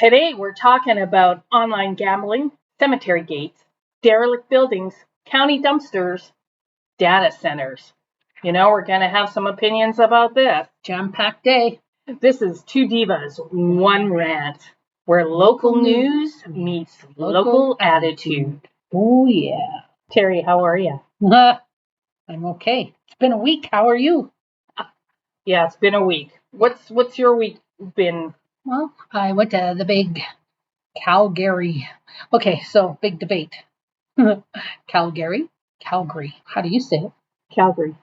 Today we're talking about online gambling, cemetery gates, derelict buildings, county dumpsters, data centers. We're going to have some opinions about this. Jam-packed day. This is Two Divas, One Rant, where local news meets local attitude. Oh, yeah. Terry, how are you? I'm okay. It's been a week. How are you? Yeah, it's been a week. What's your week been? Well, I went to the big Calgary. Okay, so big debate. Calgary? Calgary. How do you say it? Calgary.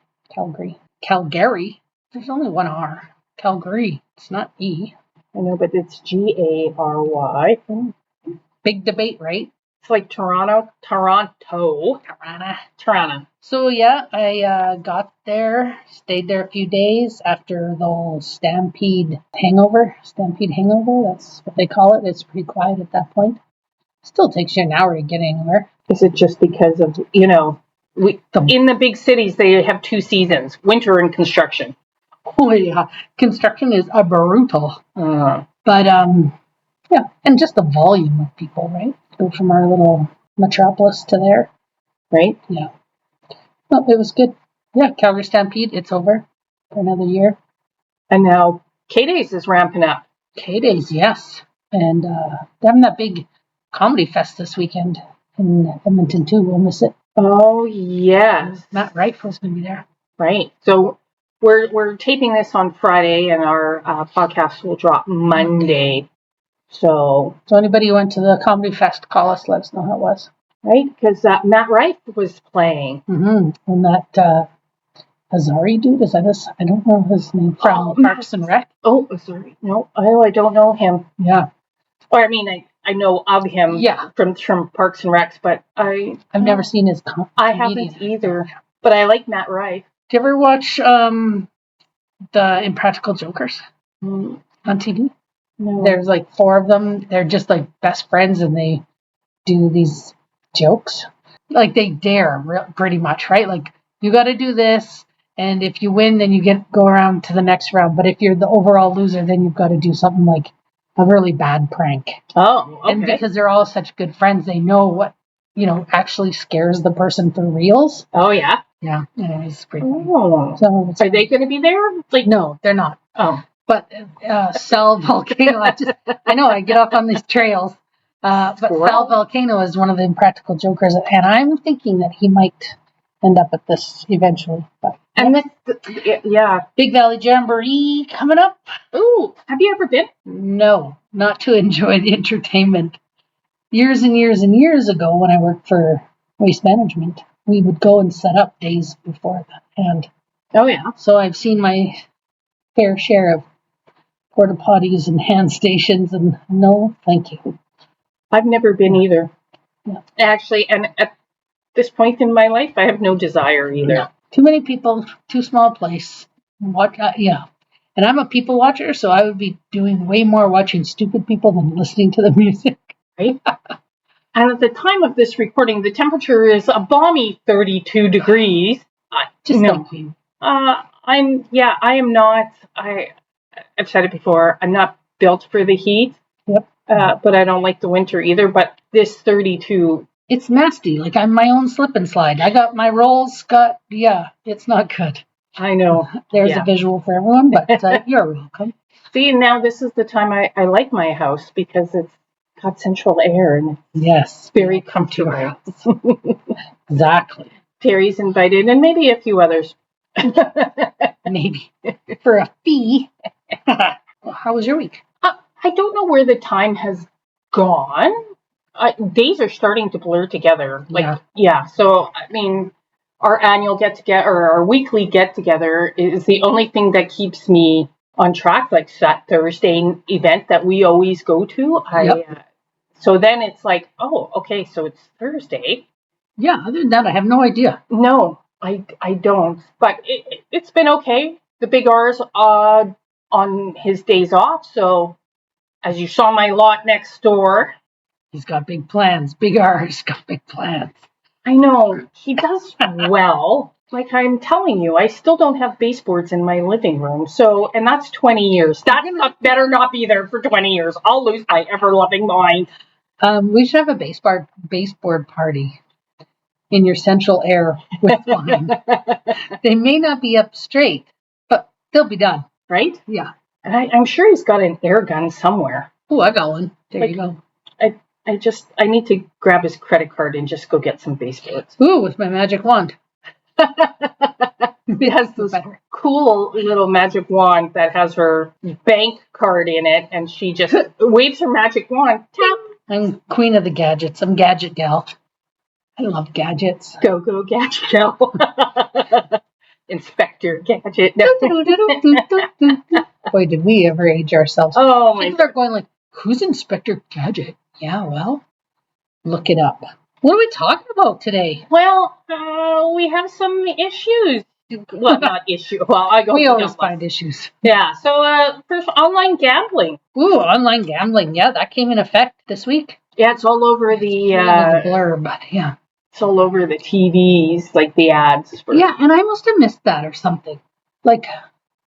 Calgary? There's only one R. Calgary. It's not E. I know, but it's Gary. Big debate, right? It's like Toronto. So yeah, I got there, stayed there a few days after the whole Stampede hangover. That's what they call it. It's pretty quiet at that point. Still takes you an hour to get anywhere. Is it just because of, in the big cities, they have two seasons, winter and construction. Oh yeah, construction is brutal. Uh-huh. But yeah, and just the volume of people, right? Go from our little metropolis to there. Right? Yeah. Well, it was good. Yeah, Calgary Stampede, it's over for another year. And now K-Days is ramping up. K-Days, yes. And they're having that big comedy fest this weekend in Edmonton too. We'll miss it. Oh, yes. Matt Rifle's going to be there. Right. So we're taping this on Friday, and our podcast will drop Monday. So anybody who went to the comedy fest, call us, let us know how it was. Right, because Matt Rife was playing. Mm-hmm. And that Azari dude, is that his? I don't know his name from Parks and Rec. Oh, Azari. No, I don't know him. Yeah. Or I mean, I know of him. Yeah. From Parks and Recs, but I've never seen his. I haven't either. But I like Matt Rife. Do you ever watch the Impractical Jokers on TV? No. There's like 4 of them. They're just like best friends, and they do these jokes. Like they dare, pretty much, right? Like you got to do this, and if you win, then you go around to the next round. But if you're the overall loser, then you've got to do something like a really bad prank. Oh, okay. And because they're all such good friends, they know what actually scares the person for reals. Oh yeah. Yeah, it's pretty funny. Oh. So are they going to be there? Like no, they're not. Oh. But Sal Volcano, I know I get off on these trails. But Sal Volcano is one of the Impractical Jokers, and I'm thinking that he might end up at this eventually. But yeah, Big Valley Jamboree coming up. Ooh, have you ever been? No, not to enjoy the entertainment. Years and years and years ago, when I worked for Waste Management, we would go and set up days beforehand. Oh yeah. So I've seen my fair share of porta potties and hand stations, and no, thank you. I've never been either. Yeah. Actually, and at this point in my life, I have no desire either. No. Too many people, too small place. Yeah. And I'm a people watcher, so I would be doing way more watching stupid people than listening to the music. Right? And at the time of this recording, the temperature is a balmy 32 degrees. Thank you. I am not. I've said it before. I'm not built for the heat. Yep. But I don't like the winter either. But this 32, it's nasty. Like I'm my own slip and slide. I got my rolls. It's not good. I know. There's a visual for everyone, but you're welcome. See, now this is the time I like my house because it's got central air and yes, very comfortable. Exactly. Terry's invited, and maybe a few others. Maybe for a fee. Well, how was your week? I don't know where the time has gone. Days are starting to blur together. So I mean, our annual get-together or our weekly get-together is the only thing that keeps me on track. Like that Thursday event that we always go to. So then it's like, oh, okay, so it's Thursday. Yeah. Other than that, I have no idea. No, I don't. But it's been okay. The big R's on his days off. So as you saw my lot next door. He's got big plans. Big R's got big plans. I know. He does well. Like I'm telling you, I still don't have baseboards in my living room. So, and that's 20 years. That better not be there for 20 years. I'll lose my ever-loving mind. We should have a baseboard party in your central air with wine. They may not be up straight, but they'll be done. Right? Yeah. And I'm sure he's got an air gun somewhere. Oh, I got one. There you go. I need to grab his credit card and just go get some baseboards. Ooh, with my magic wand. It has this cool little magic wand that has her bank card in it, and she just waves her magic wand. Tap. I'm queen of the gadgets. I'm gadget gal. I love gadgets. Go gadget gal. Inspector Gadget. Boy, did we ever age ourselves. Oh my! People are going like, "Who's Inspector Gadget?" Yeah, well, look it up. What are we talking about today? Well, we have some issues. Well, not issue. Well, we always find issues. Yeah. So, first, online gambling. Ooh, online gambling. Yeah, that came in effect this week. Yeah, it's all over the blurb, but yeah. It's all over the TVs, like the ads. Yeah, and I must have missed that or something.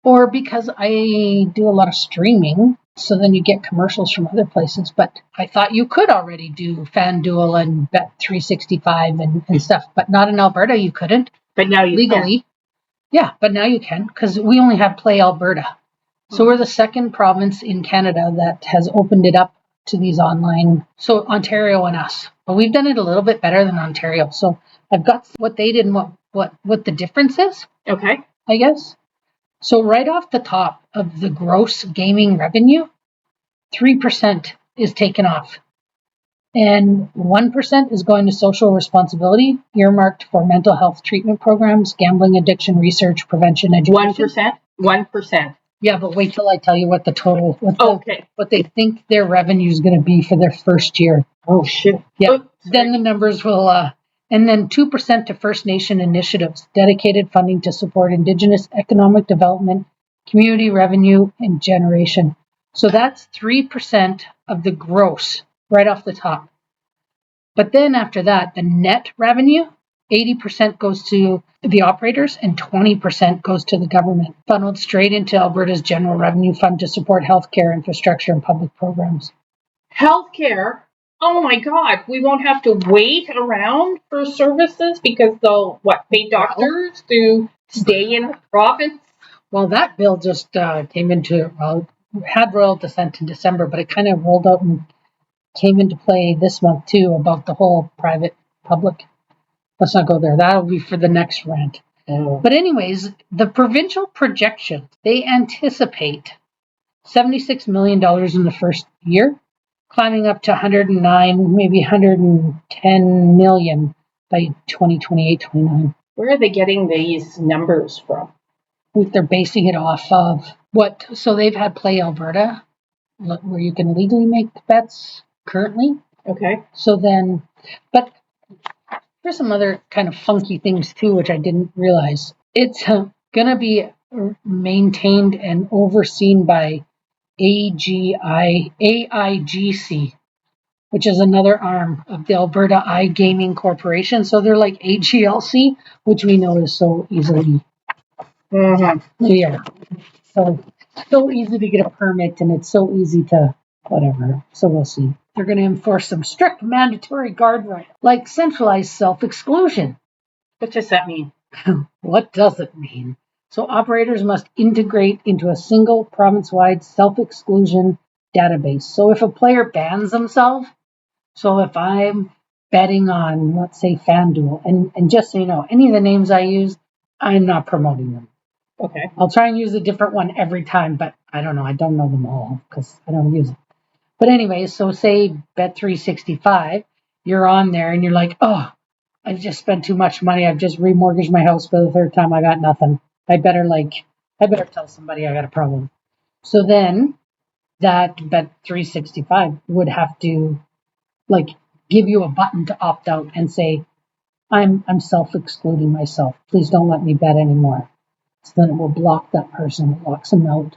Or because I do a lot of streaming, so then you get commercials from other places. But I thought you could already do FanDuel and Bet365 and stuff, but not in Alberta, you couldn't. But now you legally. Can. Yeah, but now you can, because we only have Play Alberta. So we're the second province in Canada that has opened it up to these online. So Ontario and us. But we've done it a little bit better than Ontario. So I've got what they did and what the difference is. Okay. I guess. So right off the top of the gross gaming revenue, 3% is taken off. And 1% is going to social responsibility, earmarked for mental health treatment programs, gambling addiction research, prevention, education. 1%? Yeah, but wait till I tell you what the total, what they think their revenue is going to be for their first year. Oh, shit. Yeah, then the numbers will, and then 2% to First Nation initiatives, dedicated funding to support Indigenous economic development, community revenue, and generation. So that's 3% of the gross right off the top. But then after that, the net revenue, 80% goes to the operators and 20% goes to the government, funneled straight into Alberta's general revenue fund to support healthcare infrastructure and public programs. Healthcare? Oh my God, we won't have to wait around for services because they'll, pay doctors to stay in the province? Well, that bill just came into, had royal descent in December, but it kind of rolled out and came into play this month too, about the whole private-public. Let's not go there. That'll be for the next rant. Oh. But anyways, the provincial projections, they anticipate $76 million in the first year, climbing up to 109, maybe 110 million by 2028-29. Where are they getting these numbers from? I think they're basing it off of so they've had Play Alberta, where you can legally make bets currently. Okay. So then, but there's some other kind of funky things too, which I didn't realize. It's going to be maintained and overseen by AIGC, which is another arm of the Alberta iGaming Corporation. So they're like AGLC, which we know is so easily. Mm-hmm. Yeah. So easy to get a permit, and it's so easy to whatever. So we'll see. They're going to enforce some strict mandatory guardrails, like centralized self-exclusion. What does that mean? What does it mean? So operators must integrate into a single province-wide self-exclusion database. So if a player bans themselves, so if I'm betting on, let's say, FanDuel, and just so you know, any of the names I use, I'm not promoting them. Okay. I'll try and use a different one every time, but I don't know. I don't know them all because I don't use it. But anyway, so say Bet365, you're on there and you're like, oh, I just spent too much money. I've just remortgaged my house for the third time. I got nothing. I better tell somebody I got a problem. So then that Bet365 would have to give you a button to opt out and say, I'm self-excluding myself. Please don't let me bet anymore. So then it will block that person. It locks them out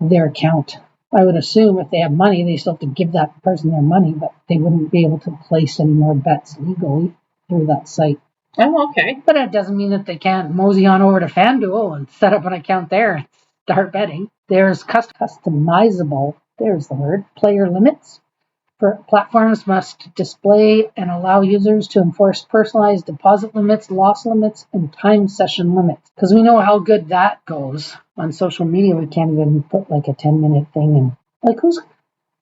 of their account. I would assume if they have money, they still have to give that person their money, but they wouldn't be able to place any more bets legally through that site. Oh, okay. But it doesn't mean that they can't mosey on over to FanDuel and set up an account there and start betting. There's customizable, there's the word, player limits. Platforms must display and allow users to enforce personalized deposit limits, loss limits, and time session limits. Because we know how good that goes. On social media, we can't even put like a 10-minute thing. And like,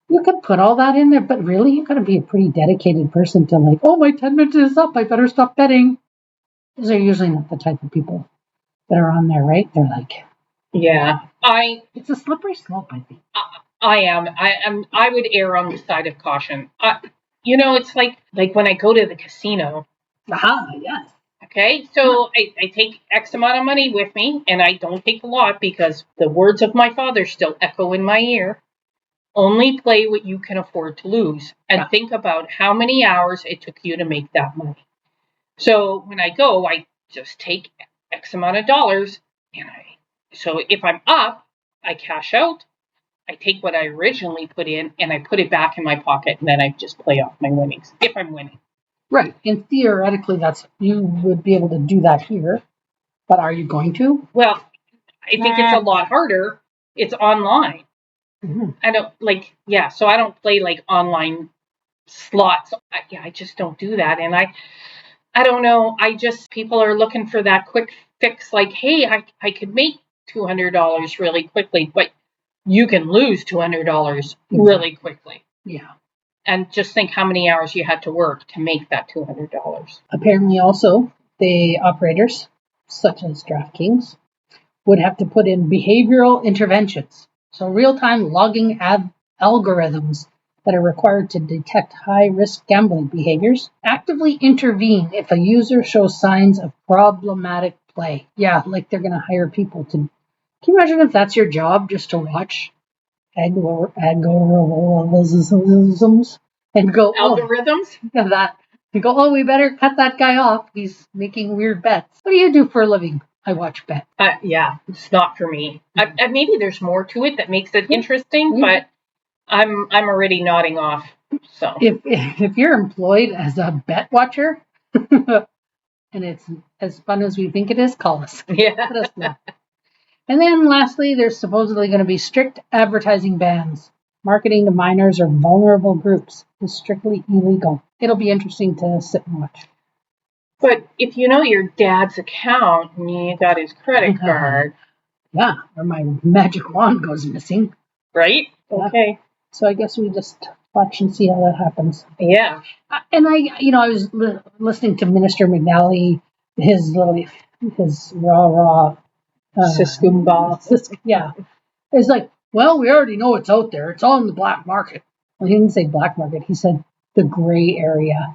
you could put all that in there, but really, you got to be a pretty dedicated person to like, oh, my 10 minutes is up. I better stop betting. Those are usually not the type of people that are on there, right? They're like, yeah, it's a slippery slope, I think. I would err on the side of caution. It's like when I go to the casino. Aha, yes. Okay, so I take X amount of money with me, and I don't take a lot because the words of my father still echo in my ear. Only play what you can afford to lose, and think about how many hours it took you to make that money. So when I go, I just take X amount of dollars, so if I'm up, I cash out. I take what I originally put in and I put it back in my pocket, and then I just play off my winnings if I'm winning. Right, and theoretically, you would be able to do that here, but are you going to? Well, I think it's a lot harder. It's online. Mm-hmm. I don't so I don't play like online slots. I just don't do that, and I don't know. People are looking for that quick fix. Like, hey, I could make $200 really quickly, but you can lose $200 really quickly. Yeah. And just think how many hours you had to work to make that $200. Apparently, also, the operators, such as DraftKings, would have to put in behavioral interventions. So real-time logging algorithms that are required to detect high-risk gambling behaviors, actively intervene if a user shows signs of problematic play. Yeah, like they're going to hire people to... Can you imagine if that's your job, just to watch algorithms and go, algorithms? Oh, that. You go, oh, we better cut that guy off. He's making weird bets. What do you do for a living? I watch bets. Yeah, it's not for me. Maybe there's more to it that makes it interesting, but I'm already nodding off. So if you're employed as a bet watcher, and it's as fun as we think it is, call us. Yeah. Let us know. And then lastly, there's supposedly going to be strict advertising bans. Marketing to minors or vulnerable groups is strictly illegal. It'll be interesting to sit and watch. But if you know your dad's account and you got his credit card. Yeah, or my magic wand goes missing. Right? Okay. So I guess we just watch and see how that happens. Yeah. And I was listening to Minister McNally, his raw Siskumba. Yeah. It's like, well, we already know it's out there. It's all in the black market. Well, he didn't say black market. He said the gray area.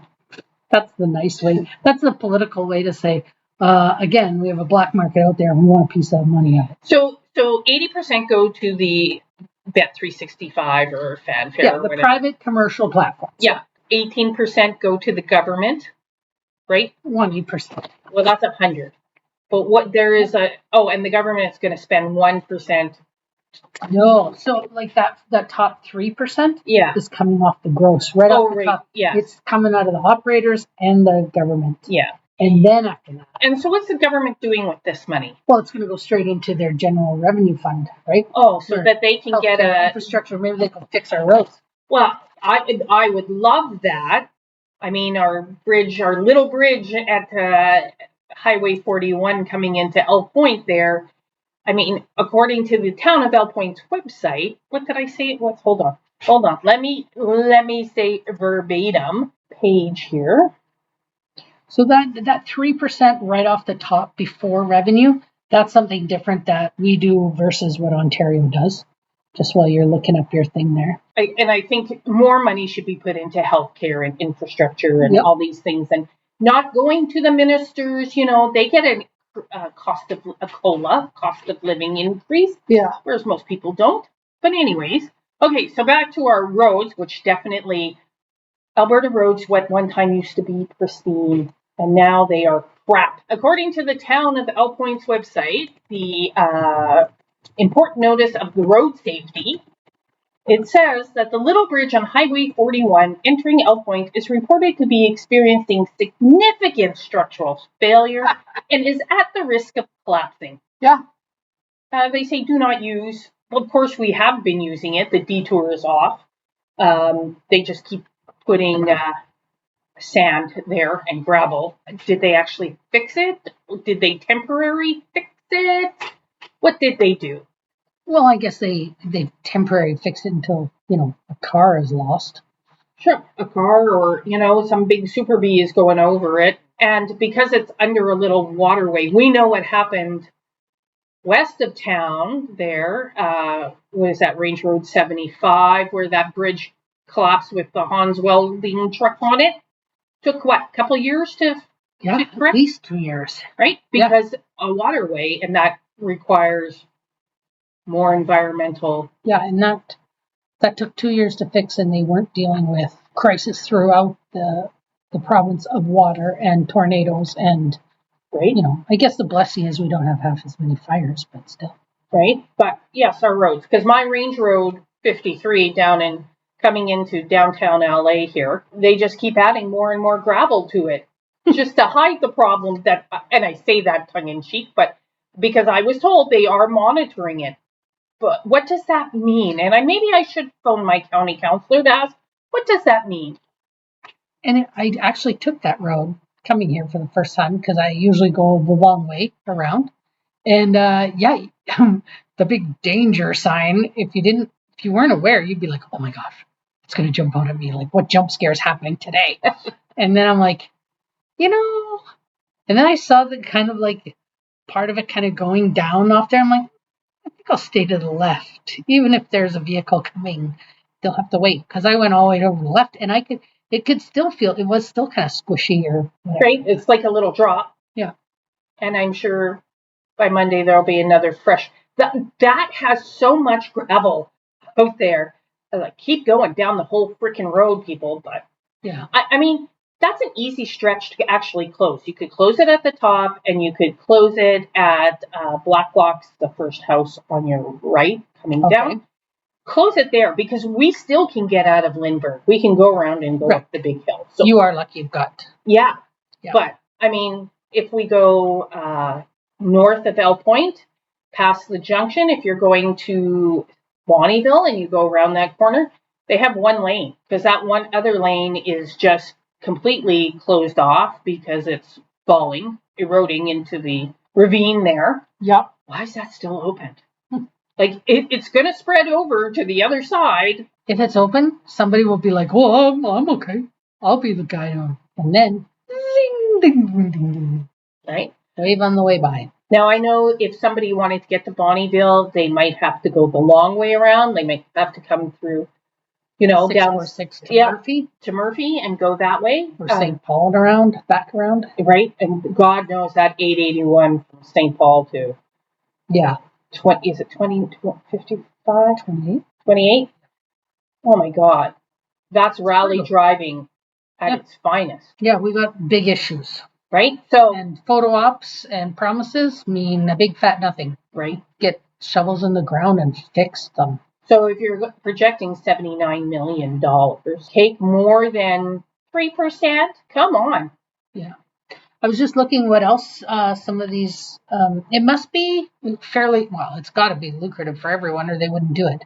That's the nice way. That's the political way to say, again, we have a black market out there and we want a piece of money out of it. So 80% go to the Bet365 or Fanfare. Yeah, the private commercial platforms. Yeah. 18% go to the government, right? 20%. Well, that's 100. But what there is and the government is going to spend 1%. No, so like that top 3% is coming off the gross, right off the top. Yeah. It's coming out of the operators and the government. Yeah. And then after that. And so what's the government doing with this money? Well, it's going to go straight into their general revenue fund, right? Oh, so that they can get infrastructure. Maybe they can fix our roads. Well, I would love that. I mean, our little bridge at Highway 41 coming into Elk Point there. I mean, according to the town of Elk Point's website, what did I say it was? Hold on. Let me say verbatim page here. So that 3% right off the top before revenue, that's something different that we do versus what Ontario does. Just while you're looking up your thing there. I think more money should be put into healthcare and infrastructure and all these things, and not going to the ministers. They get a cost of living increase. Yeah. Whereas most people don't. But anyways, okay. So back to our roads, which definitely Alberta roads, what one time used to be pristine, and now they are crap. According to the town of Elk Point's website, the important notice of the road safety It says that the little bridge on Highway 41 entering Elk Point is reported to be experiencing significant structural failure and is at the risk of collapsing. Yeah. They say do not use. Well, of course, we have been using it. The detour is off. They just keep putting sand there and gravel. Did they actually fix it? Did they temporarily fix it? What did they do? Well, I guess they temporarily fix it until, a car is lost. Sure, a car or, some big Super Bee is going over it. And because it's under a little waterway, we know what happened west of town there. What is that, Range Road 75, where that bridge collapsed with the Hans welding truck on it? Took what, a couple of years to at correct? Least 2 years. Right? Because a waterway, and that requires more environmental. Yeah, and that took 2 years to fix, and they weren't dealing with crisis throughout the province of water and tornadoes and, right? I guess the blessing is we don't have half as many fires, but still. Right? But yes, our roads, because my Range Road 53 coming into downtown LA here, they just keep adding more and more gravel to it just to hide the problem that, and I say that tongue in cheek, but because I was told they are monitoring it. But what does that mean? And maybe I should phone my county councilor to ask, what does that mean? And I actually took that road coming here for the first time because I usually go the long way around. And the big danger sign, if you weren't aware, you'd be like, oh my gosh, it's going to jump out at me. Like, what jump scare is happening today? And then I'm like, and then I saw the kind of like part of it kind of going down off there. I'm like, I think I'll stay to the left. Even if there's a vehicle coming, they'll have to wait. Because I went all the way over to the left and it could still feel, it was still kind of squishy or whatever. Right, it's like a little drop. Yeah. And I'm sure by Monday there'll be another fresh. That has so much gravel out there. Like, keep going down the whole freaking road, people. But yeah, I mean, that's an easy stretch to actually close. You could close it at the top, and you could close it at Black Box, the first house on your right, coming down. Close it there because we still can get out of Lindbergh. We can go around and go up the big hill. So you are lucky you've got. Yeah. But I mean, if we go north of El Point, past the junction, if you're going to Bonnyville and you go around that corner, they have one lane because that one other lane is just completely closed off because it's falling, eroding into the ravine there. Yep. Why is that still open? Like, it's going to spread over to the other side. If it's open, somebody will be like, oh, I'm okay. I'll be the guy on. And then, zing, ding, ding, ding, ding. Right? Wave on the way by. Now, I know if somebody wanted to get to Bonnyville, they might have to go the long way around. They might have to come through, down 646 to Murphy. To Murphy and go that way. Or St. Paul back around. Right? And God knows that 881 from St. Paul to... Yeah. 20, is it 20, 55? 28. 28? Oh my God. That's rally driving at its finest. Yeah, we got big issues. Right? So, and photo ops and promises mean a big fat nothing. Right? Get shovels in the ground and fix them. So if you're projecting $79 million, take more than 3%? Come on. Yeah. I was just looking what else some of these, it must be fairly, well, it's got to be lucrative for everyone or they wouldn't do it.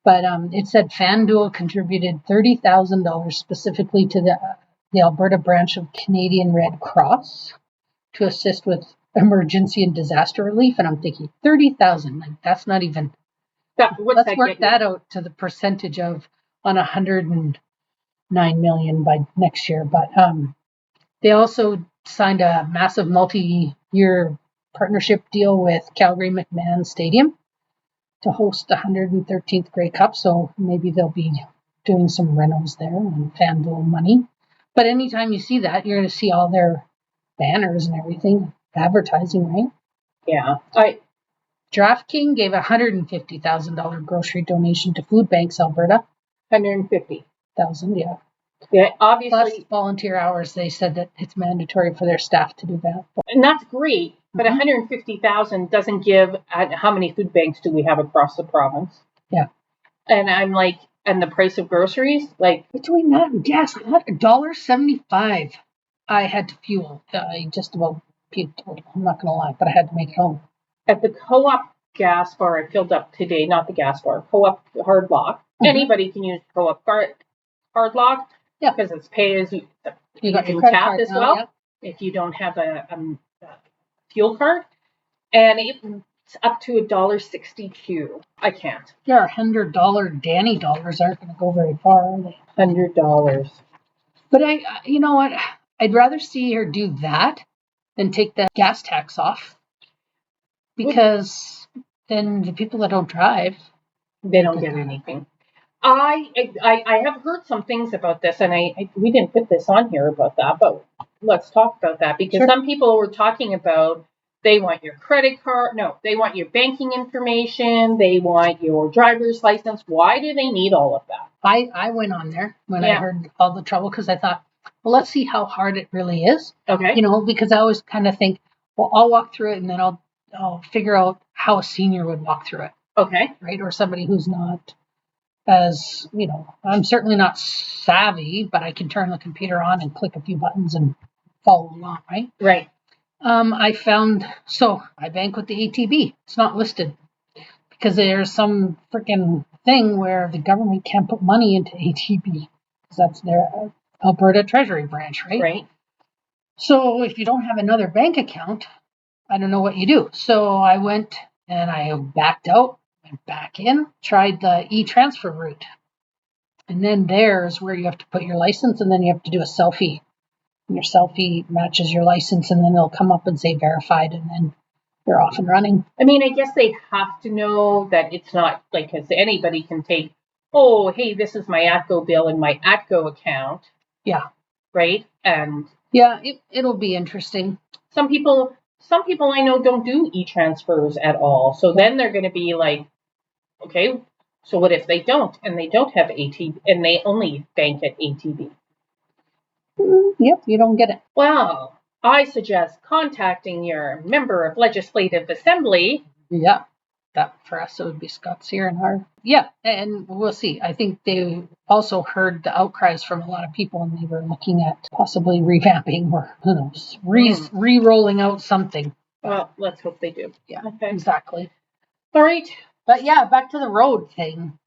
But it said FanDuel contributed $30,000 specifically to the Alberta branch of Canadian Red Cross to assist with emergency and disaster relief. And I'm thinking, 30,000, like that's not even, let's work that out to the percentage of on 109 million by next year. But they also signed a massive multi-year partnership deal with Calgary McMahon Stadium to host the 113th Grey Cup. So maybe they'll be doing some renos there and FanDuel money. But anytime you see that, you're going to see all their banners and everything, advertising, right? Yeah. DraftKings gave a $150,000 grocery donation to Food Banks Alberta. 150,000, yeah. Yeah, obviously. Plus volunteer hours, they said that it's mandatory for their staff to do that. And that's great, but 150,000 doesn't give how many food banks do we have across the province? Yeah. And I'm like, and the price of groceries, like, Between that and gas, $1.75 I had to fuel. I just about puked. I'm not gonna lie, but I had to make it home. at the co-op gas bar I filled up today, not the gas bar, co-op hard lock. Anybody can use co-op hard lock. Yeah. Because it's pay as you got your can credit tap card as now, well yeah. if you don't have a fuel card. And it's up to $1.62. I can't. Yeah, $100 Danny dollars aren't going to go very far, are they? $100. But you know what? I'd rather see her do that than take the gas tax off, because then the people that don't drive, they don't get anything. I have heard some things about this, and we didn't put this on here about that, but let's talk about that, because some people were talking about they want your credit card. No, they want your banking information. They want your driver's license. Why do they need all of that? I went on there when I heard all the trouble, because I thought, well, let's see how hard it really is. Okay. You know, because I always kind of think, well, I'll walk through it and then I'll figure out how a senior would walk through it. Okay. Right? Or somebody who's not as, you know, I'm certainly not savvy, but I can turn the computer on and click a few buttons and follow along, right? Right. I found, so I bank with the ATB. It's not listed because there's some freaking thing where the government can't put money into ATB because that's their Alberta Treasury branch, right? Right. So if you don't have another bank account, I don't know what you do. So I went and I backed out, went back in, tried the e-transfer route. And then there's where you have to put your license, and then you have to do a selfie. And your selfie matches your license, and then it'll come up and say verified, and then you're off and running. I mean, I guess they have to know that it's not like, because anybody can take, oh, hey, this is my ATCO bill in my ATCO account. Yeah. Right? And yeah, it'll be interesting. Some people I know don't do e-transfers at all. So then they're going to be like, okay, so what if they don't, and they don't have ATB, and they only bank at ATB? Yep, you don't get it. Well, I suggest contacting your member of Legislative Assembly. Yeah, that for us it would be Scott Searenhard. Yeah, and we'll see. I think they also heard the outcries from a lot of people, and they were looking at possibly revamping or who knows, re-rolling out something. Well, let's hope they do. Yeah, okay. Exactly. All right. But yeah, back to the road thing.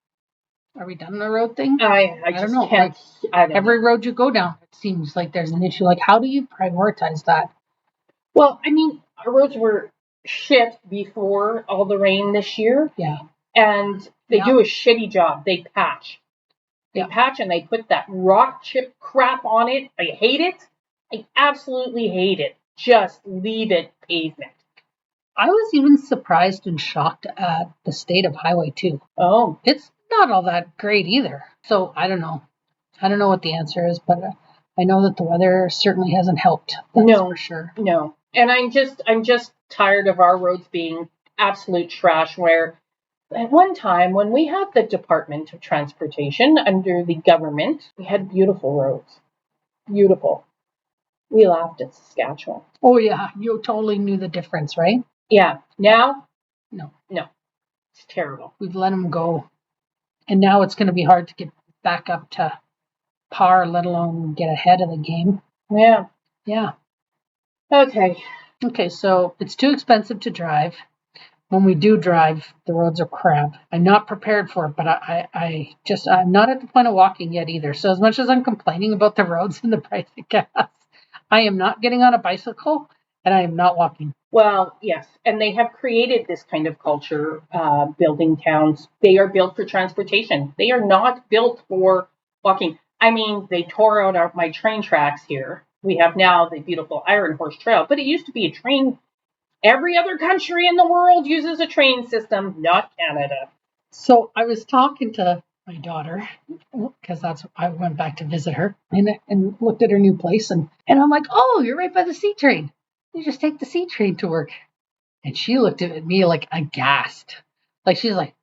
Are we done the road thing? I don't know. Like, every road you go down, it seems like there's an issue. Like, how do you prioritize that? Well, I mean, our roads were shit before all the rain this year. Yeah. And they do a shitty job. They patch. They patch and they put that rock chip crap on it. I hate it. I absolutely hate it. Just leave it pavement. I was even surprised and shocked at the state of Highway 2. Oh. It's not all that great either. So I don't know. I don't know what the answer is, but I know that the weather certainly hasn't helped. That's for sure. No. And I'm just tired of our roads being absolute trash, where at one time when we had the Department of Transportation under the government, we had beautiful roads. Beautiful. We laughed at Saskatchewan. Oh yeah, you totally knew the difference, right? Yeah. Now? No. It's terrible. We've let them go. And now it's going to be hard to get back up to par, let alone get ahead of the game. Yeah. Yeah. Okay, so it's too expensive to drive. When we do drive, the roads are crap. I'm not prepared for it, but I'm not at the point of walking yet either. So as much as I'm complaining about the roads and the price of gas, I am not getting on a bicycle and I am not walking. Well, yes, and they have created this kind of culture, building towns. They are built for transportation. They are not built for walking. I mean, they tore out my train tracks here. We have now the beautiful Iron Horse Trail, but it used to be a train. Every other country in the world uses a train system, not Canada. So I was talking to my daughter, because I went back to visit her and looked at her new place, and I'm like, oh, you're right by the C train. You just take the C train to work. And she looked at me like aghast. Like she's like,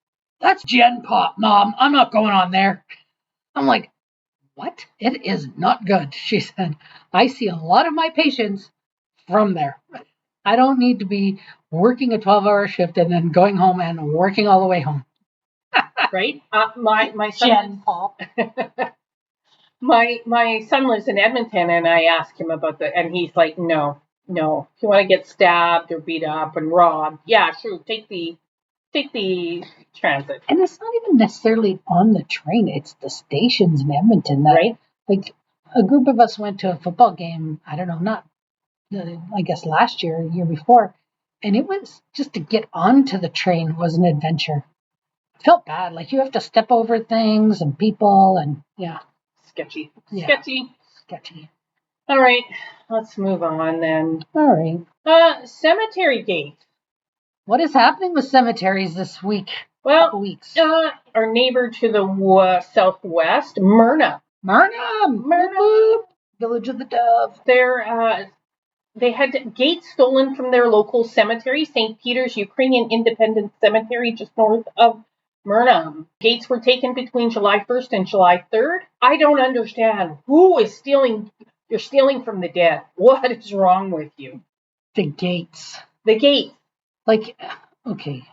that's Gen Pop, Mom. I'm not going on there. I'm like, what? It is not good. She said, I see a lot of my patients from there. I don't need to be working a 12-hour shift and then going home and working all the way home. right? My son. Jen Paul. My son lives in Edmonton, and I asked him about and he's like, no. If you want to get stabbed or beat up and robbed, yeah, sure, take the transit. And it's not even necessarily on the train; it's the stations in Edmonton. Right. Like a group of us went to a football game. I don't know, not I guess last year, year before, and it was just to get onto the train was an adventure. I felt bad, like you have to step over things and people, and Sketchy. Yeah. Sketchy. All right, let's move on then. All right. Cemetery gate. What is happening with cemeteries this week? Well, couple weeks. Our neighbor to the southwest, Myrna, Village of the Dove. They had gates stolen from their local cemetery, St. Peter's Ukrainian Independent Cemetery, just north of Myrna. Gates were taken between July 1st and July 3rd. I don't understand. Who is stealing? You're stealing from the dead. What is wrong with you? The gates. Like, okay,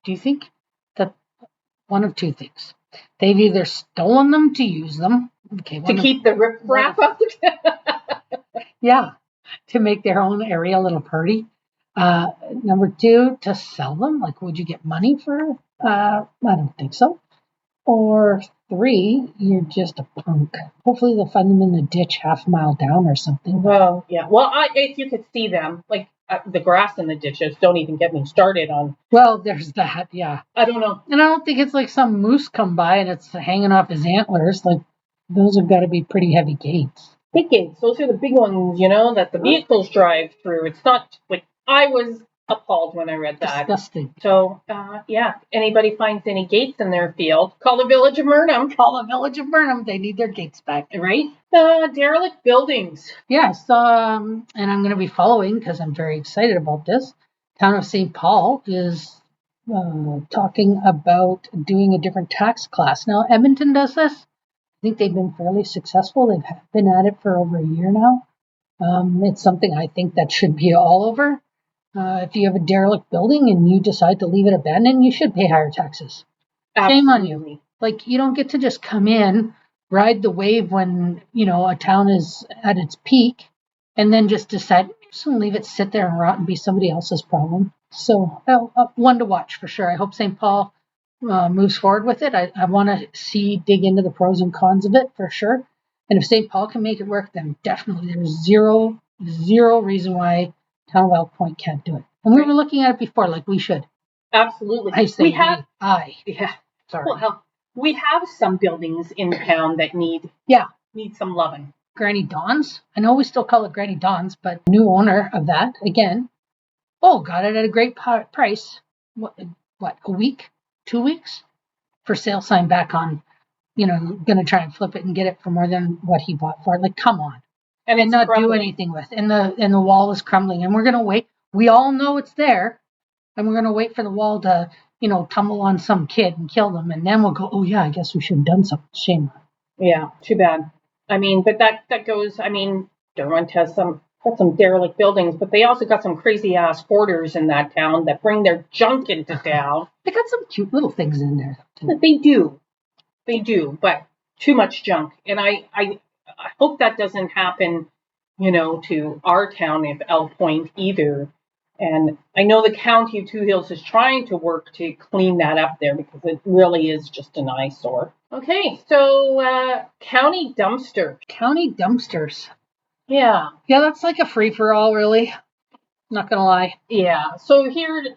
do you think that one of two things? They've either stolen them to use them. Okay, to keep the riprap out. Yeah, to make their own area a little pretty. Number two, to sell them. Like, would you get money for? I don't think so. Or three, you're just a punk. Hopefully they'll find them in the ditch half a mile down or something. Well, yeah. Well, if you could see them, like the grass in the ditches, don't even get me started on. Well, there's that, yeah. I don't know. And I don't think it's like some moose come by and it's hanging off his antlers. Like, those have got to be pretty heavy gates. Big gates. Those are the big ones, that the vehicles drive through. It's not like I was appalled when I read that. Disgusting. So, if anybody finds any gates in their field, call the Village of Burnham. They need their gates back. Right? Derelict buildings. Yes, and I'm going to be following because I'm very excited about this. Town of St. Paul is talking about doing a different tax class. Now, Edmonton does this. I think they've been fairly successful. They've been at it for over a year now. It's something I think that should be all over. If you have a derelict building and you decide to leave it abandoned, you should pay higher taxes. Absolutely. Shame on you. Like, you don't get to just come in, ride the wave when, a town is at its peak, and then just decide, just going to leave it sit there and rot and be somebody else's problem. So, one to watch for sure. I hope St. Paul moves forward with it. I want to dig into the pros and cons of it for sure. And if St. Paul can make it work, then definitely there's zero reason why Town of Elk Point can't do it. And we were looking at it before, like we should. Absolutely. I say Yeah. Sorry. Well, we have some buildings in town that need some loving. Granny Dawn's. I know we still call it Granny Dawn's, but new owner of that again. Oh, got it at a great price. What? A week? 2 weeks? For sale sign back on. Going to try and flip it and get it for more than what he bought for it. Like, come on. And not crumbling. Do anything with. And the wall is crumbling. And we're going to wait. We all know it's there. And we're going to wait for the wall to, tumble on some kid and kill them. And then we'll go, oh, yeah, I guess we should have done something. Shame. Yeah, too bad. But that goes, Derwent has got some derelict buildings, but they also got some crazy-ass hoarders in that town that bring their junk into town. They got some cute little things in there. Too. They do, but too much junk. And I hope that doesn't happen, to our town of Elk Point either. And I know the county of Two Hills is trying to work to clean that up there because it really is just an eyesore. Okay, so county dumpster. County dumpsters. Yeah. Yeah, that's like a free-for-all, really. Not going to lie. Yeah, so here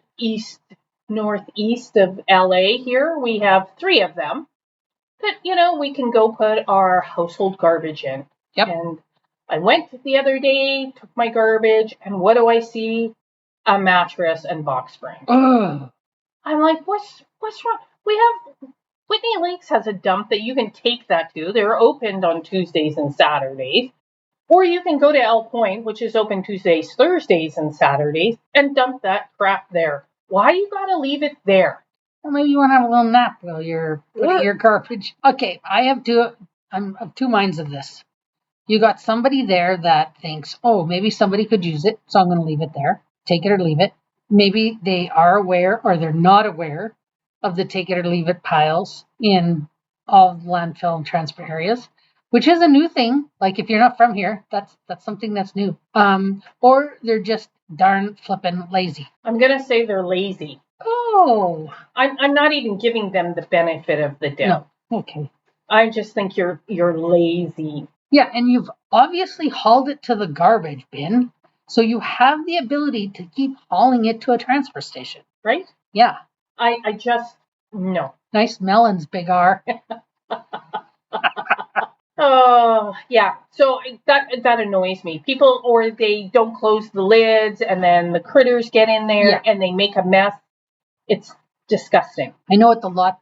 northeast of LA here, we have 3 of them that, we can go put our household garbage in. Yep. And I went the other day, took my garbage, and what do I see? A mattress and box spring. Ugh. I'm like, what's wrong? Whitney Lakes has a dump that you can take that to. They're opened on Tuesdays and Saturdays. Or you can go to Elk Point, which is open Tuesdays, Thursdays, and Saturdays, and dump that crap there. Why you gotta leave it there? Well, maybe you want to have a little nap while you're putting your garbage. Okay, I'm of 2 minds of this. You got somebody there that thinks, oh, maybe somebody could use it, so I'm going to leave it there. Take it or leave it. Maybe they are aware or they're not aware of the take it or leave it piles in all landfill and transfer areas, which is a new thing. Like if you're not from here, that's something that's new. Or they're just darn flippin' lazy. I'm gonna say they're lazy. Oh, I'm not even giving them the benefit of the doubt. No. Okay. I just think you're lazy. Yeah, and you've obviously hauled it to the garbage bin, so you have the ability to keep hauling it to a transfer station. Right? Yeah. I just no. Nice melons, Big R. Oh, yeah. So that annoys me. People, or they don't close the lids and then the critters get in there and they make a mess. It's disgusting. I know at the lot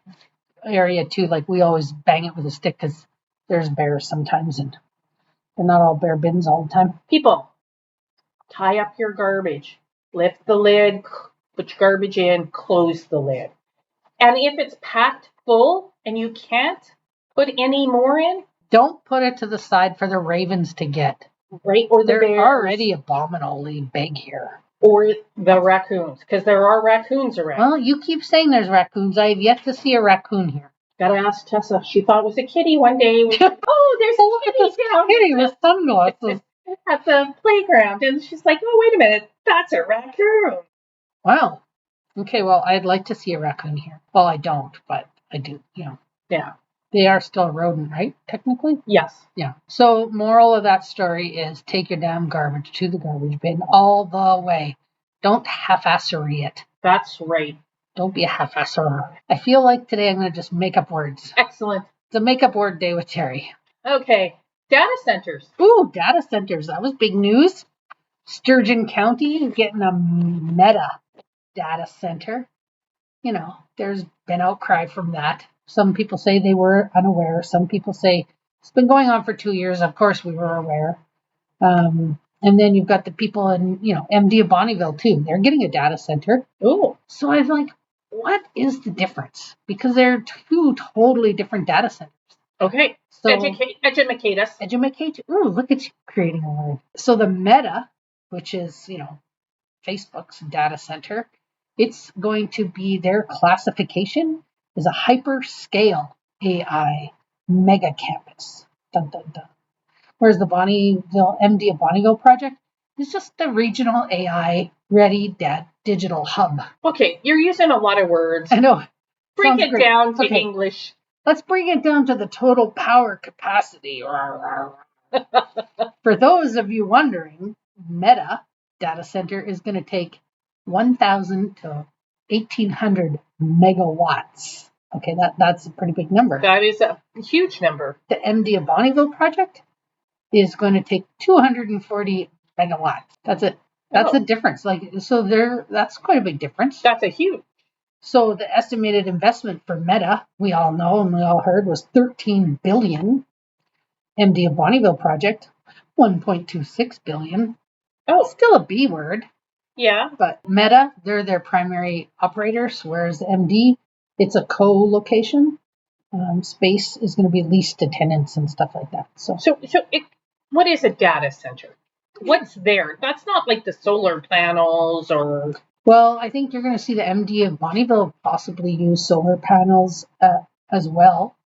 area too, like we always bang it with a stick because there's bears sometimes and they're not all bear bins all the time. People, tie up your garbage. Lift the lid, put your garbage in, close the lid. And if it's packed full and you can't put any more in, don't put it to the side for the ravens to get. Right, or the They're bears. already abominably big here. Or the raccoons, because there are raccoons around. Well, you keep saying there's raccoons. I have yet to see a raccoon here. Gotta ask Tessa. She thought it was a kitty one day. Like, oh, there's a kitty down kitty with sunglasses at the playground, and she's like, "Oh, wait a minute, that's a raccoon." Wow. Okay, well, I'd like to see a raccoon here. Well, I don't, but I do. Yeah. They are still a rodent, right? Technically? Yes. Yeah. So, moral of that story is take your damn garbage to the garbage bin all the way. Don't half-assery it. That's right. Don't be a half-asser. I feel like today I'm going to just make up words. Excellent. It's a make-up word day with Terry. Okay. Data centers. Ooh, data centers. That was big news. Sturgeon County getting a Meta data center. There's been outcry from that. Some people say they were unaware. Some people say it's been going on for 2 years. Of course, we were aware. And then you've got the people in, MD of Bonneville too. They're getting a data center. Ooh. So I was like, what is the difference? Because they're two totally different data centers. Okay. So educate us. Educate. Ooh, look at you creating a word. So the Meta, which is, Facebook's data center, it's going to be their classification is a hyperscale AI mega campus. Dun, dun, dun. Whereas the MD of Bonneville project is just a regional AI ready digital hub. Okay, you're using a lot of words. I know. Break it down to English. Let's bring it down to the total power capacity. For those of you wondering, Meta data center is going to take 1,000 to 1,800 megawatts. Okay, that's a pretty big number. That is a huge number. The MD of Bonneville project is going to take 240 megawatts. That's it. That's a difference. That's quite a big difference. That's a huge. So the estimated investment for Meta, we all know and we all heard, was $13 billion. MD of Bonneville project, $1.26 billion. Oh, still a B word. Yeah. But Meta, they're their primary operators, whereas MD, it's a co-location. Space is going to be leased to tenants and stuff like that. So what is a data center? What's there? That's not like the solar panels or... Well, I think you're going to see the MD of Bonneville possibly use solar panels as well,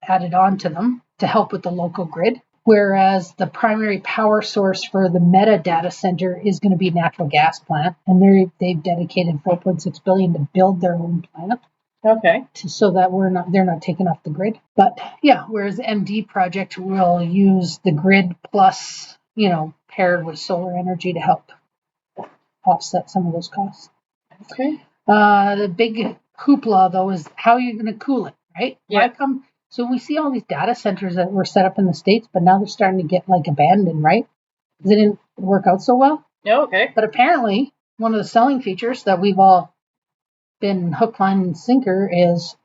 added on to them to help with the local grid. Whereas the primary power source for the Meta data center is going to be a natural gas plant, and they've dedicated $4.6 billion to build their own plant. Okay. So that they're not taken off the grid. But yeah, whereas the MD project will use the grid plus, paired with solar energy to help offset some of those costs. Okay. The big hoopla though is how you're going to cool it, right? Yeah. So we see all these data centers that were set up in the States, but now they're starting to get abandoned, right? They didn't work out so well. Oh, okay. But apparently one of the selling features that we've all been hook, line, and sinker is,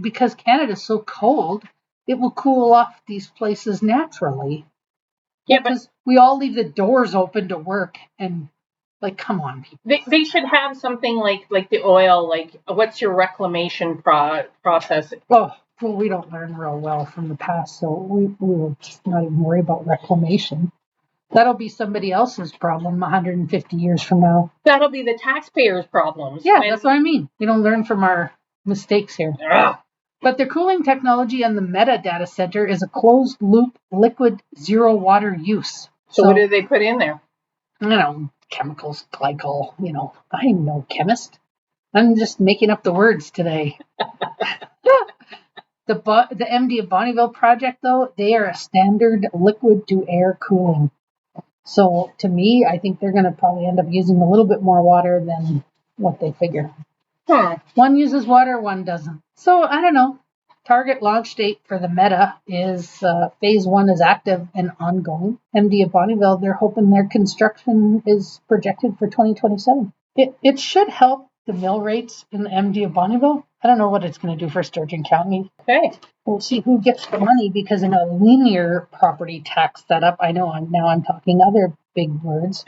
because Canada's so cold, it will cool off these places naturally. Yeah, because we all leave the doors open to work, and come on, people. They should have something like the oil, what's your reclamation process? Well, we don't learn real well from the past, so we will just not even worry about reclamation. That'll be somebody else's problem 150 years from now. That'll be the taxpayers' problems. Yeah, that's what I mean. We don't learn from our mistakes here. Ugh. But their cooling technology on the Meta data center is a closed loop liquid zero water use. So what do they put in there? I don't know, chemicals, glycol, I'm no chemist. I'm just making up the words today. The MD of Bonneville project, though, they are a standard liquid to air cooling. So to me, I think they're going to probably end up using a little bit more water than what they figure. One uses water, one doesn't. So I don't know. Target launch date for the Meta is phase 1 is active and ongoing. MD of Bonneville, they're hoping their construction is projected for 2027. It should help the mill rates in the MD of Bonneville. I don't know what it's going to do for Sturgeon County. Okay. We'll see who gets the money, because in a linear property tax setup, I'm talking other big words,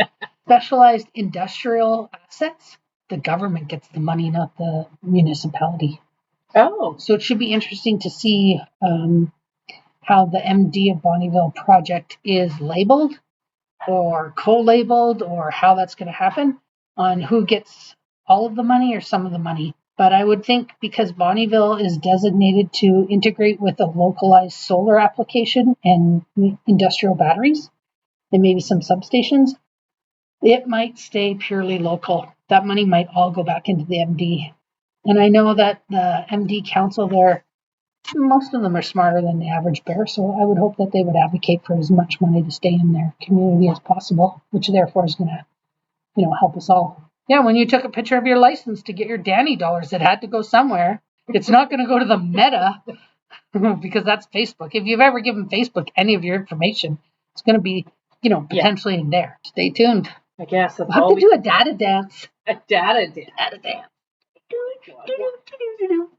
specialized industrial assets, the government gets the money, not the municipality. Oh. So it should be interesting to see how the MD of Bonneville project is labeled or co-labeled, or how that's going to happen, on who gets all of the money or some of the money. But I would think, because Bonneville is designated to integrate with a localized solar application and industrial batteries and maybe some substations, it might stay purely local. That money might all go back into the MD. And I know that the MD council there, most of them are smarter than the average bear, so I would hope that they would advocate for as much money to stay in their community as possible, which therefore is going to, help us all. Yeah, when you took a picture of your license to get your Danny dollars, it had to go somewhere. It's not going to go to the Meta because that's Facebook. If you've ever given Facebook any of your information, it's going to be, potentially in there. Stay tuned. I guess We'll have to do a data dance. A data dance.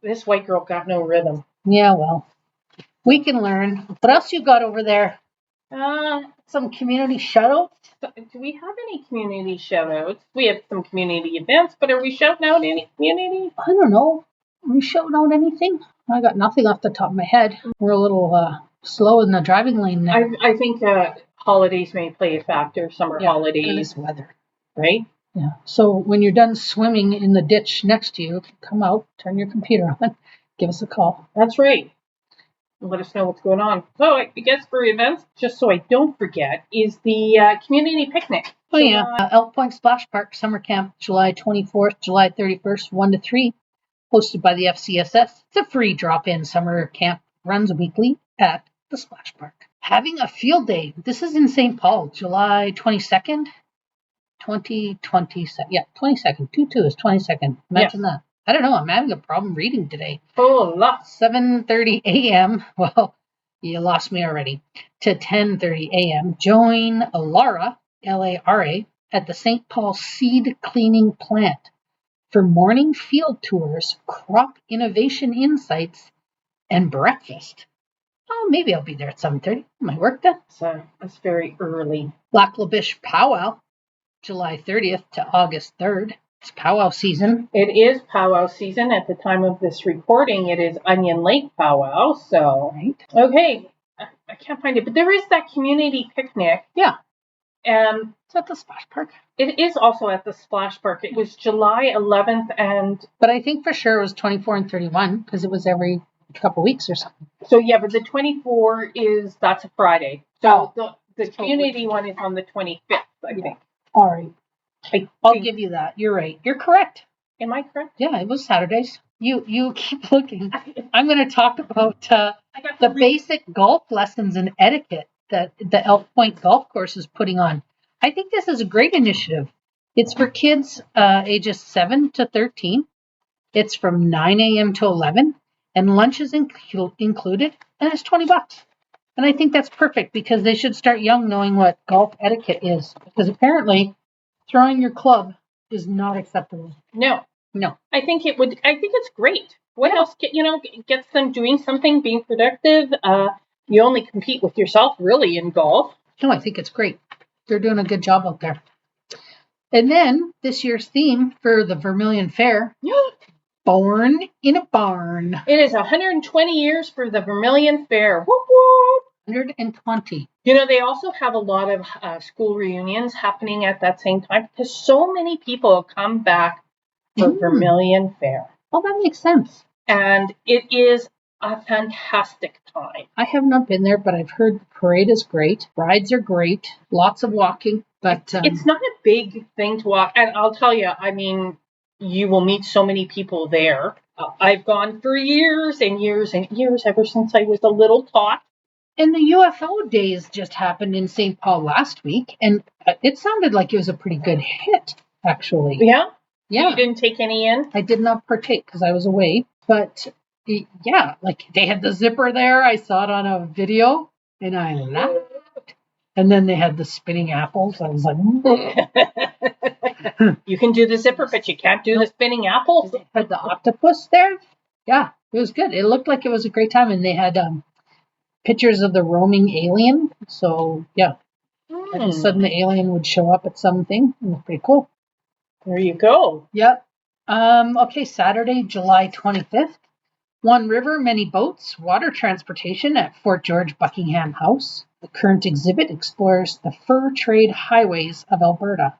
This white girl got no rhythm. Yeah, well, we can learn. What else you got over there? Some community shout-outs? Do we have any community shout-outs? We have some community events, but are we shouting out any community? I don't know. Are we shouting out anything? I got nothing off the top of my head. We're a little slow in the driving lane now. I think holidays may play a factor. Summer holidays. And this weather. Right? Yeah. So when you're done swimming in the ditch next to you, come out, turn your computer on, give us a call. That's right. Let us know what's going on. So I guess for events, just so I don't forget, is the community picnic. Oh, yeah. Elk Point Splash Park Summer Camp, July 24th, July 31st, 1 to 3, hosted by the FCSS. It's a free drop-in summer camp, runs weekly at the Splash Park. Having a field day. This is in St. Paul, July 22nd, 2027. Yeah, 22nd. 2-2 is 22nd. Imagine that. I don't know. I'm having a problem reading today. Oh, lot. 7:30 a.m. Well, you lost me already. To 10:30 a.m. Join Lara, L-A-R-A, at the St. Paul Seed Cleaning Plant for morning field tours, crop innovation insights, and breakfast. Oh, maybe I'll be there at 7:30. Might work then. So that's very early. Lac La Biche Powwow, July 30th to August 3rd. It's powwow season. It is powwow season. At the time of this recording, it is Onion Lake powwow. So, right. Okay, I can't find it, but there is that community picnic. Yeah. And it's at the Splash Park. It is also at the Splash Park. It was July 11th But I think for sure it was 24 and 31 because it was every couple weeks or something. So yeah, but the 24 that's a Friday. So the community one is on the 25th, I think. All right. I'll give you that. You're right. You're correct. Am I correct? Yeah, it was Saturdays. You keep looking. I'm going to talk about the basic golf lessons and etiquette that the Elk Point Golf Course is putting on. I think this is a great initiative. It's for kids ages 7 to 13. It's from 9 a.m. to 11, and lunch is included, and it's $20. And I think that's perfect because they should start young knowing what golf etiquette is. Because apparently throwing your club is not acceptable. No. I think it's great. What else gets them doing something, being productive? You only compete with yourself really in golf. No, I think it's great. They're doing a good job out there. And then this year's theme for the Vermilion Fair, Born in a Barn. It is 120 years for the Vermilion Fair. Whoop, whoop. 120. They also have a lot of school reunions happening at that same time because so many people come back for Vermilion Fair. Well, that makes sense. and it is a fantastic time. I have not been there, but I've heard the parade is great. Rides are great. Lots of walking, but it's not a big thing to walk. And I'll tell you, I mean, you will meet so many people there. I've gone for years and years and years, ever since I was a little tot. And the UFO days just happened in St. Paul last week, and it sounded like it was a pretty good hit, actually. Yeah? Yeah. You didn't take any in? I did not partake because I was away, but yeah, like they had the zipper there. I saw it on a video, and I laughed. And then they had the spinning apples. I was like, you can do the zipper, but you can't do the spinning apples. They had the octopus there. Yeah, it was good. It looked like it was a great time, and they had pictures of the roaming alien. So yeah, all of a sudden the alien would show up at something. It was pretty cool. There you go. Yep. Okay, Saturday, July 25th. One river, many boats, water transportation at Fort George Buckingham House. The current exhibit explores the fur trade highways of Alberta.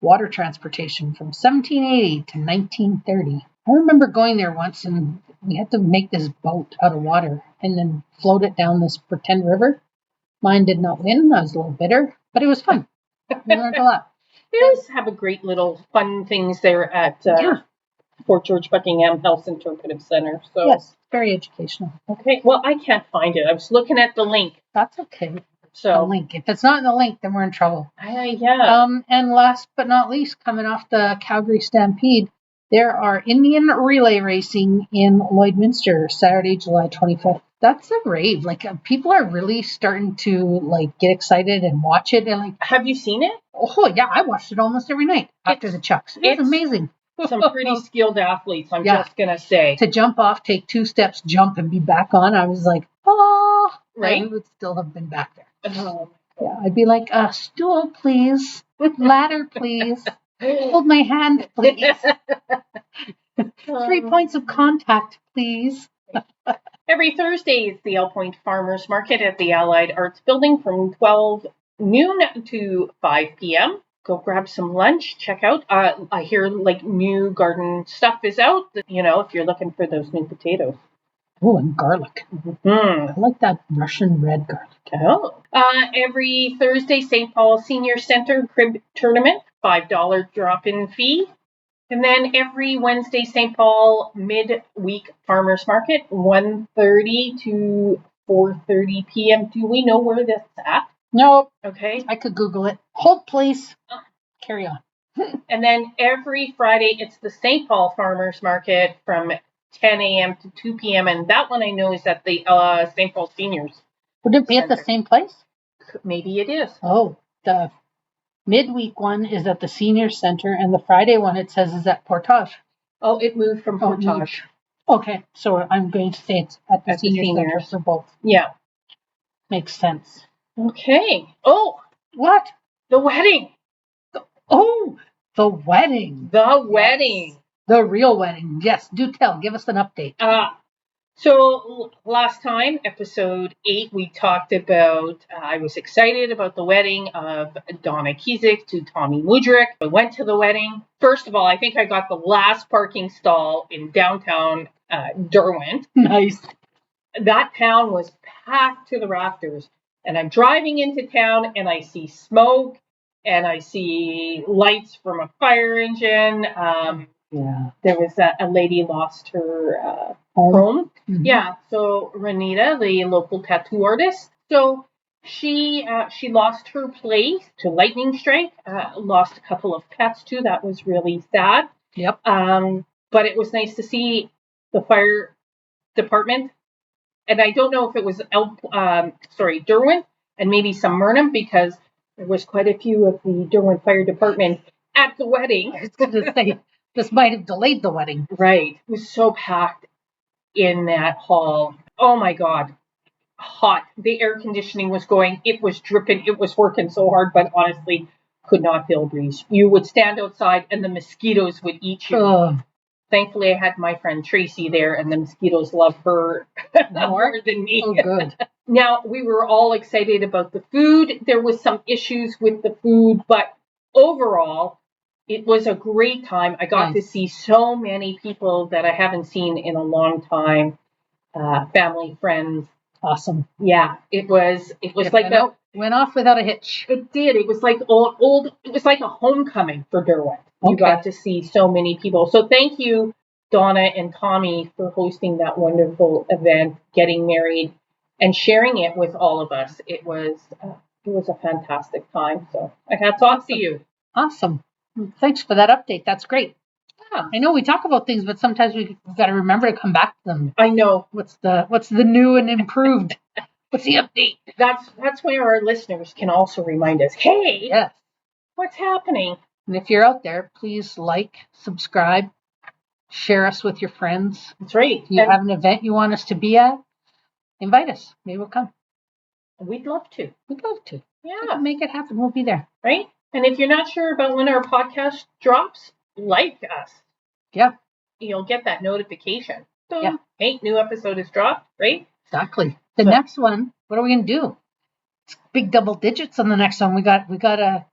Water transportation from 1780 to 1930. I remember going there once, and we had to make this boat out of water and then float it down this pretend river. Mine did not win. I was a little bitter, but it was fun. We learned a lot. They always have a great little fun things there at Fort George Buckingham Health Interpretive Center. So yes, very educational. Okay, well, I can't find it. I was looking at the link. That's okay. So the link. If it's not in the link, then we're in trouble. Yeah. And last but not least, coming off the Calgary Stampede, there are Indian relay racing in Lloydminster, Saturday, July 25th. That's a rave. Like people are really starting to like get excited and watch it. And like, have you seen it? Oh yeah, I watched it almost every night after the chucks. It's amazing. Some pretty skilled athletes, I'm just gonna say. To jump off, take 2 steps, jump, and be back on. I was like, oh, right. I would still have been back there. Yeah, I'd be like, stool, please. Ladder, please. Hold my hand, please. 3 points of contact, please. Every Thursday, it's the El Point Farmers Market at the Allied Arts Building from 12 noon to 5 p.m. Go grab some lunch. Check out. I hear like new garden stuff is out. You know, if you're looking for those new potatoes. Oh, and garlic. Mm-hmm. I like that Russian red garlic. Oh. Every Thursday, St. Paul Senior Center Crib Tournament, $5 drop-in fee. And then every Wednesday, St. Paul Midweek Farmers Market, 1:30 to 4:30 p.m. Do we know where that's at? Nope. Okay. I could Google it. Hold, please. Carry on. And then every Friday, it's the St. Paul Farmers Market from 10 a.m. to 2 p.m. And that one I know is at the St. Paul Seniors. Would it be Center. At the same place? Maybe it is. Oh, the midweek one is at the Senior Center, and the Friday one it says is at Portage. Oh, it moved from Portage. Okay, so I'm going to say it's at the Senior Center for both. Yeah. Makes sense. Okay. Oh. What? The wedding. The wedding. The wedding. The real wedding. Yes, do tell. Give us an update. So last time, episode 8, we talked about, I was excited about the wedding of Donna Kizik to Tommy Mudrick. I went to the wedding. First of all, I think I got the last parking stall in downtown Derwent. Nice. That town was packed to the rafters. And I'm driving into town and I see smoke and I see lights from a fire engine. There was a lady lost her home. Mm-hmm. Yeah, so Renita, the local tattoo artist, so she lost her place to lightning strike. Lost a couple of pets too. That was really sad. Yep. But it was nice to see the fire department, and I don't know if it was Derwent and maybe some Murnum, because there was quite a few of the Derwent Fire Department at the wedding. I was going to say. This might have delayed the wedding. Right. It was so packed in that hall. Oh my God. Hot. The air conditioning was going. It was dripping. It was working so hard, but honestly, could not feel a breeze. You would stand outside and the mosquitoes would eat you. Thankfully, I had my friend Tracy there, and the mosquitoes love her more than me. Oh, good. Now, we were all excited about the food. There was some issues with the food, but overall, It was a great time. I got to see so many people that I haven't seen in a long time. Family, friends. Awesome. Yeah, it was like went off without a hitch. It did. It was like old. It was like a homecoming for Derwent. You got to see so many people. So thank you, Donna and Tommy, for hosting that wonderful event, getting married, and sharing it with all of us. It was a fantastic time. So I hats off to you. Awesome. Thanks for that update. That's great. Yeah. I know we talk about things, but sometimes we've got to remember to come back to them. I know. What's the new and improved? What's the update? That's where our listeners can also remind us, hey, yes, what's happening? And if you're out there, please like, subscribe, share us with your friends. That's right. If you have an event you want us to be at, invite us. Maybe we'll come. We'd love to. Yeah. Make it happen. We'll be there. Right? And if you're not sure about when our podcast drops, like us. Yeah. You'll get that notification. Boom. Yeah. Hey, new episode is dropped, right? Exactly. The next one, what are we going to do? It's big double digits on the next one. We got a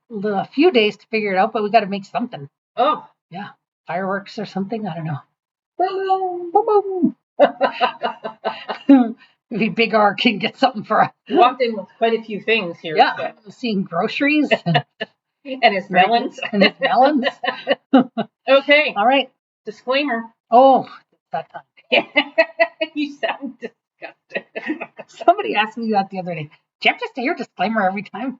few days to figure it out, but we got to make something. Oh. Yeah. Fireworks or something. I don't know. Boom, boom, boom. Maybe Big R can get something for us. Walked in with quite a few things here. Yeah. So. Seeing groceries. And his melons. Okay. All right. Disclaimer. Oh, that time. You sound disgusted. Somebody asked me that the other day. Do you have to say your disclaimer every time?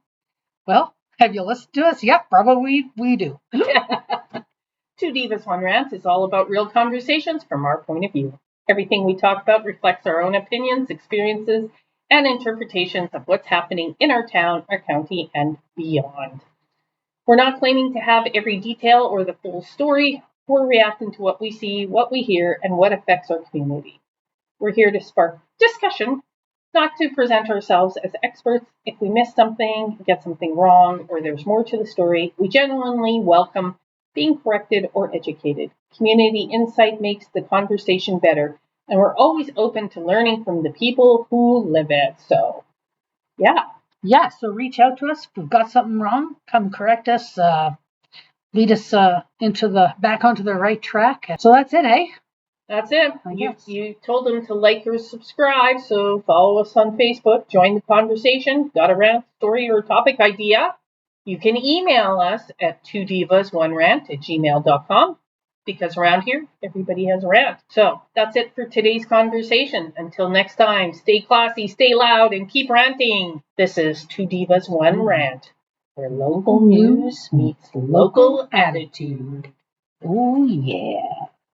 Well, have you listened to us? Yep, probably we do. Two Divas, One Rant is all about real conversations from our point of view. Everything we talk about reflects our own opinions, experiences, and interpretations of what's happening in our town, our county, and beyond. We're not claiming to have every detail or the full story. We're reacting to what we see, what we hear, and what affects our community. We're here to spark discussion, not to present ourselves as experts. If we miss something, get something wrong, or there's more to the story, we genuinely welcome being corrected or educated. Community insight makes the conversation better, and we're always open to learning from the people who live it. So, yeah. Yeah, so reach out to us. If we've got something wrong, come correct us, lead us back onto the right track. So that's it, eh? That's it. You told them to like or subscribe, so follow us on Facebook, join the conversation, got a rant, story, or topic idea? You can email us at 2divas1rant@gmail.com, because around here, everybody has a rant. So that's it for today's conversation. Until next time, stay classy, stay loud, and keep ranting. This is 2 Divas, 1 Rant, where local news meets local attitude. Oh, yeah.